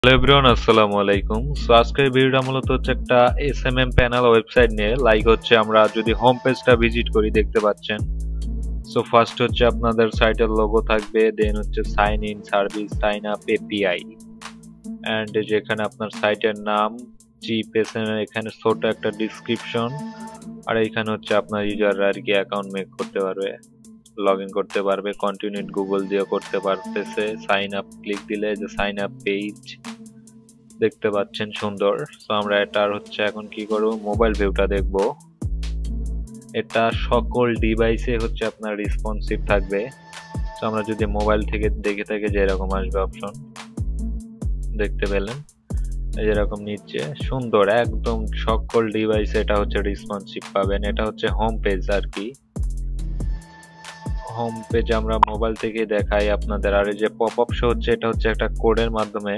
Hello everyone, আসসালামু আলাইকুম। So আজকের ভিডিওটা মূলত হচ্ছে একটা এসএমএম প্যানেল ওয়েবসাইট নিয়ে। লাইক হচ্ছে আমরা যদি হোম পেজটা ভিজিট করি দেখতে পাচ্ছেন। সো ফার্স্ট হচ্ছে আপনাদের সাইটের লোগো থাকবে, দেন হচ্ছে sign in service, sign up API, and যেখানে আপনার সাইটের নাম, এখানে ছোট একটা ডিসক্রিপশন, আর এখানে হচ্ছে আপনার ইউজাররা আর কি অ্যাকাউন্ট মেক করতে পারবে, লগ ইন করতে পারবে, কন্টিনিউ গুগল দিয়ে করতে পারতেছে। সাইন আপ ক্লিক দিলে যে সাইন আপ পেজ দেখতে পাচ্ছেন সুন্দর। সো আমরা এটার হচ্ছে এখন কি করব, মোবাইল ভিউটা দেখব। এটা সকল ডিভাইসে হচ্ছে আপনার রেসপন্সিভ থাকবে। সো আমরা যদি মোবাইল থেকে দেখে থাকি যে এরকম আসবে অপশন, দেখতে পেলেন যেরকম নিচে সুন্দর একদম সকল ডিভাইসে এটা হচ্ছে রেসপন্সিভ পাবেন। এটা হচ্ছে হোম পেজ আর কি। হোম পেজ আমরা মোবাইল থেকে দেখাই আপনাদের। আর এই যে পপ আপ শো হচ্ছে, এটা হচ্ছে একটা কোডের মাধ্যমে,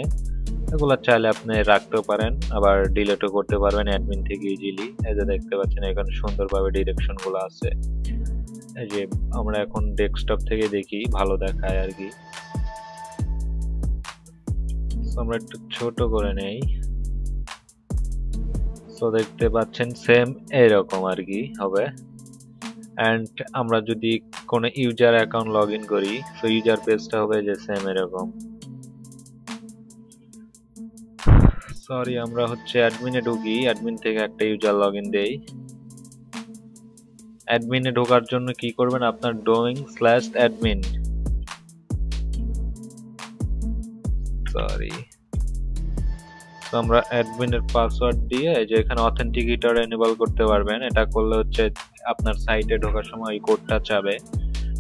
এগুলো চাইলে আপনি রাখতেও পারেন আবার ডিলিটও করতে পারবেন অ্যাডমিন থেকে ইজিলি। এই যে দেখতে পাচ্ছেন এখানে সুন্দরভাবে ডিরেকশন গুলো আছে। এই যে আমরা এখন ডেস্কটপ থেকে দেখি, ভালো দেখায় আর কি। আমরা একটু ছোট করে নেই। তো দেখতে পাচ্ছেন সেম এরকম আর কি হবে। এন্ড আমরা যদি কোনো ইউজার অ্যাকাউন্ট লগ ইন করি, তো ইউজার পেজটা হবে যে সেম এরকম। সরি, আমরা হচ্ছে অ্যাডমিনে ঢুকি, অ্যাডমিন থেকে একটা ইউজার লগ ইন দেই। অ্যাডমিনে ঢোকার জন্য কি করবেন, আপনার doing/admin, সরি, তো আমরা অ্যাডমিনের পাসওয়ার্ড দিয়ে যে এখানে অথেন্টিকেটর এনেবল করতে পারবেন। এটা করলে হচ্ছে আপনার সাইটে ঢোকার সময় এই কোডটা চাবে।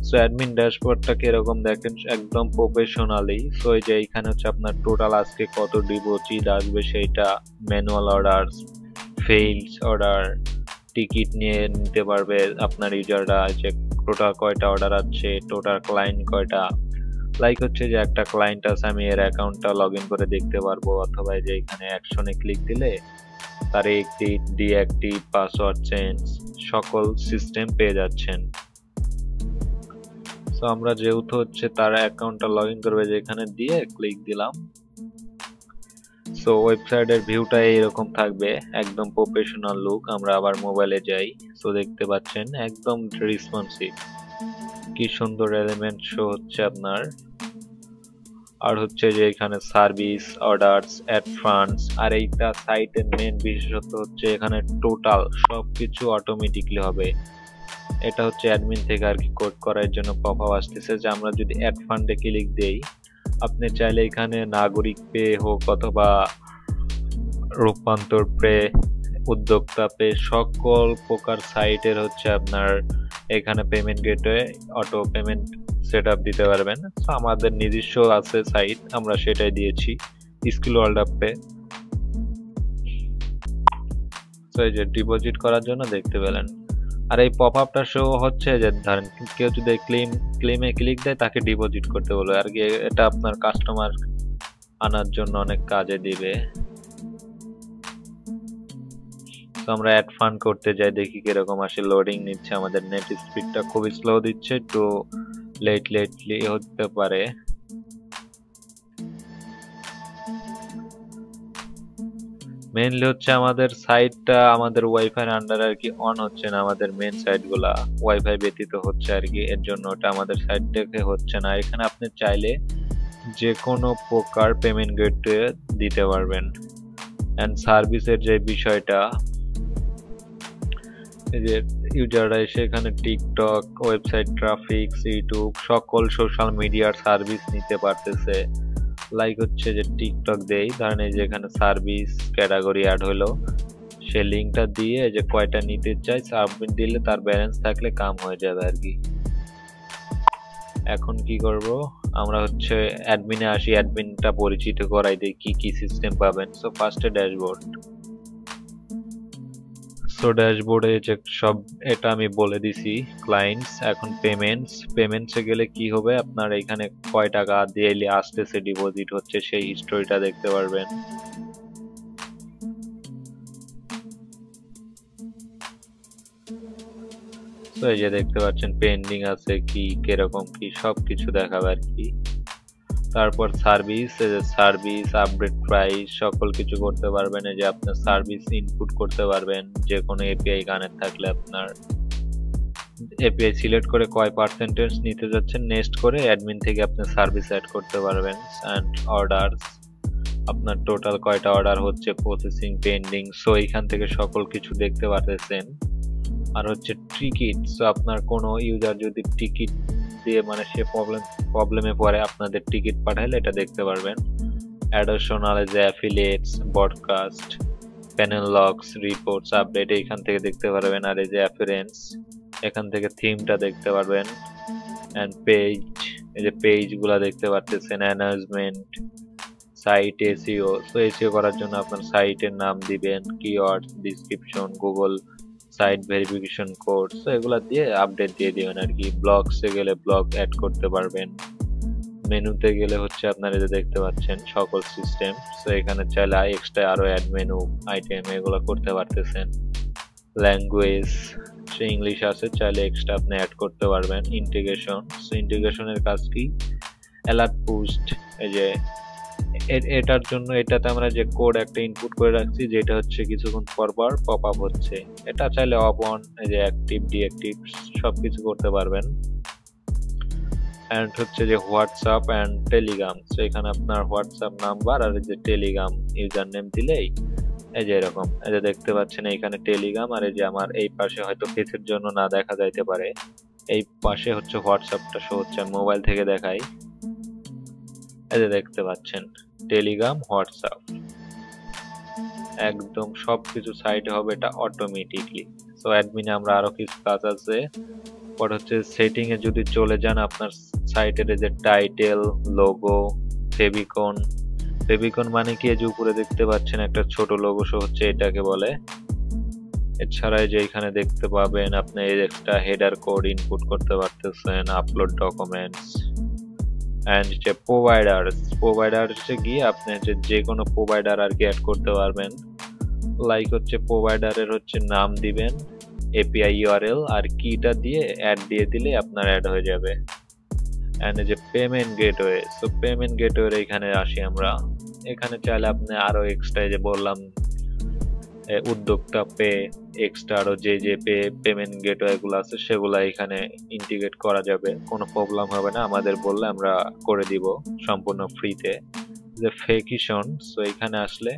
সো অ্যাডমিন ড্যাশবোর্ডটা কিরকম দেখেন, একদম প্রফেশনালি। সো এই যে এখানে হচ্ছে আপনার টোটাল আজকে কত ডিপোজিট আসবে সেইটা, manual order, fails order, ticket নিয়ে নিতে পারবে আপনার ইউজাররা, যে টোটাল কয়টা অর্ডার আছে, টোটাল ক্লায়েন্ট কয়টা। লাইক হচ্ছে যে একটা ক্লায়েন্ট আছে, আমি এর অ্যাকাউন্টটা লগ ইন করে দেখতে পারবো, অথবা যে এখানে অ্যাকশনে ক্লিক দিলে তার এক্টিভ, ডিঅ্যাক্টিভ, পাসওয়ার্ড চেঞ্জ সকল সিস্টেম পেয়ে যাচ্ছেন। তো আমরা যেহেতু হচ্ছে তার অ্যাকাউন্টটা লগ ইন করবে, যেখানে দিয়ে ক্লিক দিলাম। সো ওয়েবসাইটের ভিউটা এইরকম থাকবে, একদম প্রফেশনাল লুক। আমরা আবার মোবাইলে যাই। সো দেখতে পাচ্ছেন একদম রেসপন্সিভ, কি সুন্দর এলিমেন্ট শো হচ্ছে আপনার। আর হচ্ছে যে এখানে সার্ভিস, অর্ডারস, অ্যাড ফান্ডস। আর এইটা সাইটের মেন বিশেষত্ব হচ্ছে এখানে টোটাল সবকিছু অটোমেটিকলি হবে। এটা হচ্ছে অ্যাডমিন থেকে আর কি কোড করার জন্য পপ আপ আসতেছে। যে আমরা যদি অ্যাড ফান্ডে ক্লিক দেই, আপনি চাইলে এখানে নাগরিক পে হোক অথবা রূপান্তর পে, উদ্যোক্তা পে, সকল প্রকার সাইটের হচ্ছে আপনার এখানে payment gateway auto payment setup দিতে পারবেন। তো আমাদের নিজস্ব আছে সাইট, আমরা সেটাই দিয়েছি, স্কিল ওয়ার্ল্ড আপ পে। তো এই যে ডিপোজিট করার জন্য দেখতে পেলেন। আর এই পপ আপটা শো হচ্ছে যে ধরেন কেউ যদি ক্লেমে ক্লিক দেয় তাকে ডিপোজিট করতে বলবে আর কি। এটা আপনার কাস্টমার আনার জন্য অনেক কাজে দিবে। তো আমরা অ্যাড ফান্ড করতে যাই, দেখি কিরকম আসে। লোডিং নিচ্ছে, আমাদের নেট স্পিডটা খুবই স্লো দিচ্ছে, একটু লেটলি হতে পারে। মেইনলি হচ্ছে আমাদের সাইটটা আমাদের ওয়াইফাই আন্ডার আর কি অন হচ্ছে না, আমাদের মেন সাইট গুলা ওয়াইফাই ব্যতীত হচ্ছে আর কি, এর জন্য ওটা আমাদের সাইট থেকে হচ্ছে না। এখানে আপনি চাইলে যে কোনো প্রকার পেমেন্ট গেটওয়ে দিতে পারবেন। এন্ড সার্ভিসের যে বিষয়টা, এই যে ইউজাররা এসে এখানে টিকটক, ওয়েবসাইট ট্রাফিক, ইউটিউব সকল সোশ্যাল মিডিয়ার সার্ভিস নিতে পারতেছে। লাইক হচ্ছে যে টিকটক দেই, ধরেন এই যে এখানে সার্ভিস ক্যাটাগরি অ্যাড হলো, সে লিঙ্কটা দিয়ে যে কয়টা নিতে চাই সাবমিট দিলে তার ব্যালেন্স থাকলে কাম হয়ে যাবে আর কি। এখন কি করব, আমরা হচ্ছে অ্যাডমিনে আসি, অ্যাডমিনটা পরিচিত করাই দিই কি কি সিস্টেম পাবেন। সো ফার্স্টে ড্যাশবোর্ড। সো ড্যাশবোর্ডে যে সব এটা আমি বলে দিছি ক্লায়েন্টস। এখন পেমেন্টসে গেলে কি হবে, আপনার এখানে কয় টাকা দিয়ে আসতেছে, ডিপোজিট হচ্ছে, সেই হিস্টোরিটা দেখতে পারবেন। তো এই যে দেখতে পাচ্ছেন পেন্ডিং আছে কি, কিরকম কি, সবকিছু দেখাবে আর কি। তারপর সার্ভিস, এই যে সার্ভিস আপডেট প্রাইস সকল কিছু করতে পারবেন। এই যে আপনার সার্ভিস ইনপুট করতে পারবেন, যে কোনো এপিআই কানেক্ট থাকলে আপনার এপিআই সিলেক্ট করে কয় পার্সেন্টেজ নিতে যাচ্ছেন নেক্সট করে অ্যাডমিন থেকে আপনি সার্ভিস অ্যাড করতে পারবেন। অ্যান্ড অর্ডারস, আপনার টোটাল কয়টা অর্ডার হচ্ছে, প্রসেসিং, পেন্ডিং, সো এখান থেকে সকল কিছু দেখতে পারতেছেন। আর হচ্ছে টিকিট, সো আপনার কোনো ইউজার যদি টিকিট দিয়ে মানে সে প্রবলেমে পড়ে আপনাদের টিকিট পাঠাইলে এটা দেখতে পারবেন। অ্যাডিশনাল যে affiliates, broadcast, panel locks, reports, update এইখান থেকে দেখতে পারবেন। আর এই যে অ্যাফারেন্স, এখান থেকে থিমটা দেখতে পারবেন। অ্যান্ড পেজ, এই যে পেজগুলো দেখতে পারতেছেন। Announcement, site SEO, so SEO করার জন্য আপনার সাইটের নাম দিবেন, keyword, description, Google site verification code, so এগুলা দিয়ে আপডেট দিয়ে দিবেন আর কি। ব্লগসে গেলে ব্লগ অ্যাড করতে পারবেন। মেনুতে গেলে হচ্ছে আপনারা যে দেখতে পাচ্ছেন সকল সিস্টেম, সো এখানে চাইলে এক্সট্রা আরো অ্যাড মেনু আইটেম এগুলো করতে পারতেছেন। ল্যাঙ্গুয়েজ, সে ইংলিশ আছে, চাইলে এক্সট্রা আপনি অ্যাড করতে পারবেন। ইন্টিগ্রেশন, সো ইন্টিগ্রেশনের কাজ কি, অ্যালার্ট পোস্ট, এই যে এটার জন্য এটাতে আমরা যে কোড একটা ইনপুট করে রাখছি যেটা হচ্ছে কিছুক্ষণ পর পর পপ আপ হচ্ছে, এটা চাইলে অফ অন, এই যে অ্যাক্টিভ ডিঅ্যাক্টিভ সবকিছু করতে পারবেন। অ্যান্ড হচ্ছে যে হোয়াটসঅ্যাপ অ্যান্ড টেলিগ্রাম, সো এখানে আপনার হোয়াটসঅ্যাপ নাম্বার আর এই যে টেলিগ্রাম ইউজার নেম দিলেই এই যে এরকম, এই যে দেখতে পাচ্ছেন এইখানে টেলিগ্রাম, আর এই যে আমার এই পাশে হয়তো ফেসের জন্য না দেখা যাইতে পারে, এই পাশে হচ্ছে হোয়াটসঅ্যাপটা শো হচ্ছে, মোবাইল থেকে দেখাই। এই যে দেখতে পাচ্ছেন টেলিগ্রাম, হোয়াটসঅ্যাপ, একদম সবকিছু সাইটে হবে এটা অটোমেটিকলি। সো অ্যাডমিনে আমরা আরো কিছু কাজ আছে। পর হচ্ছে সেটিং এ যদি চলে যান, আপনার সাইটের যে টাইটেল, লোগো, ফেভিকন, ফেভিকন মানে কি, এই যে উপরে দেখতে পাচ্ছেন একটা ছোট লোগো শো হচ্ছে, এটাকে বলে। এছাড়াই যে এখানে দেখতে পাবেন আপনি একটা হেডার কোড ইনপুট করতে পারতেছেন, আপলোড ডকুমেন্টস। অ্যান্ড যে প্রোভাইডার্সে গিয়ে আপনি যে কোনো প্রোভাইডার আর কি অ্যাড করতে পারবেন। লাইক হচ্ছে প্রোভাইডারের হচ্ছে নাম দিবেন, এপিআই ইউআরএল আর কিটা দিয়ে অ্যাড দিয়ে দিলে আপনার অ্যাড হয়ে যাবে। অ্যান্ড যে payment gateway, so payment gateway এখানে আসি আমরা। এখানে চাইলে আপনি আরো এক্সট্রা যে বললাম উদ্যোক্তা পে, এক্সট্রা আরো যে পেমেন্ট গেটওয়ে গুলো আছে সেগুলো এখানে ইন্টিগ্রেট করা যাবে, কোনো প্রবলেম হবে না, আমাদের বললে আমরা করে দিব সম্পূর্ণ ফ্রিতে। যে ফেকিশন, সো এখানে আসলে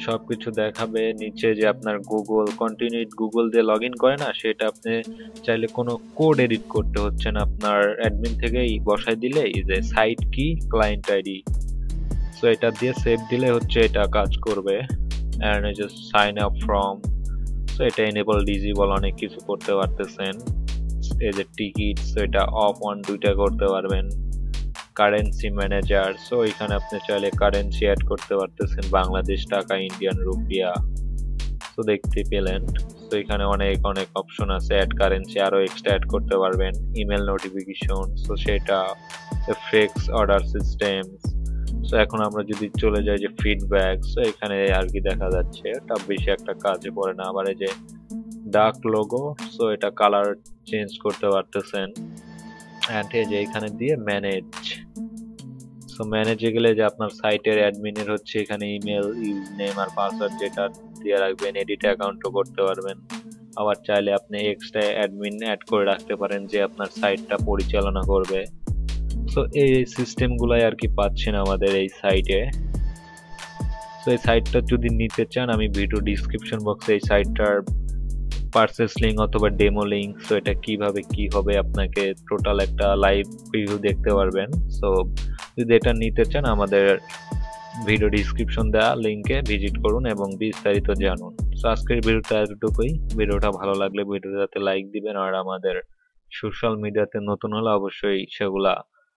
সবকিছু দেখাবে। নিচে যে আপনার গুগল কন্টিনিউ গুগল দিয়ে লগ ইন করে না, সেটা আপনি চাইলে কোনো কোড এডিট করতে হচ্ছে না, আপনার অ্যাডমিন থেকেই বসাই দিলে এই যে সাইট কি, ক্লায়েন্ট আইডি, সো এটা দিয়ে সেভ দিলে হচ্ছে এটা কাজ করবে। অ্যান্ড এই যে সাইন আপ ফ্রম, সো এটা এনেবল ডিজেবল অনেক কিছু করতে পারতেছেন। এই যে টিকিট, সো এটা অফ অন দুইটা করতে পারবেন। কারেন্সি ম্যানেজার, সো এখানে আপনি চাইলে কারেন্সি অ্যাড করতে পারতেছেন, বাংলাদেশ টাকা, ইন্ডিয়ান রুপিয়া, তো দেখতে পেলেন। তো এখানে অনেক অনেক অপশন আছে, অ্যাড কারেন্সি আরো এক্সট্রা অ্যাড করতে পারবেন। ইমেল নোটিফিকেশন, সো সেটা ফিক্স অর্ডার সিস্টেম। সো এখন আমরা যদি চলে যাই যে ফিডব্যাক, সো এখানে আর কি দেখা যাচ্ছে এটা বেশি একটা কাজে পড়ে না। আবার এই যে ডার্ক লোগো, সো এটা কালার চেঞ্জ করতে পারতেছেন। অ্যান্ড এই যে এখানে দিয়ে ম্যানেজ, সো ম্যানেজে গেলে যে আপনার সাইটের অ্যাডমিনের হচ্ছে এখানে ইমেল, ইউজ নেম আর পাসওয়ার্ড যেটা দিয়ে রাখবেন, এডিট অ্যাকাউন্টও করতে পারবেন। আবার চাইলে আপনি এক্সট্রা অ্যাডমিন অ্যাড করে রাখতে পারেন যে আপনার সাইটটা পরিচালনা করবে। সো এই সিস্টেম গুলাই আর কি পাচ্ছেন আমাদের এই সাইটে। সো এই সাইটটা যদি নিতে চান, আমি ভিডিও ডিসক্রিপশন বক্সে এই সাইটটার পারচেস লিঙ্ক অথবা ডেমো লিঙ্ক, সো এটা কিভাবে কি হবে আপনাকে টোটাল একটা লাইভ প্রিভিউ দেখতে পারবেন। সো যদি এটা নিতে চান, আমাদের ভিডিও ডিসক্রিপশন দেওয়া লিঙ্কে ভিজিট করুন এবং বিস্তারিত জানুন। সো আজকের ভিডিওটা এতটুকুই। ভিডিওটা ভালো লাগলে ভিডিওটাতে লাইক দিবেন, আর আমাদের সোশ্যাল মিডিয়াতে নতুন হলে অবশ্যই সেগুলা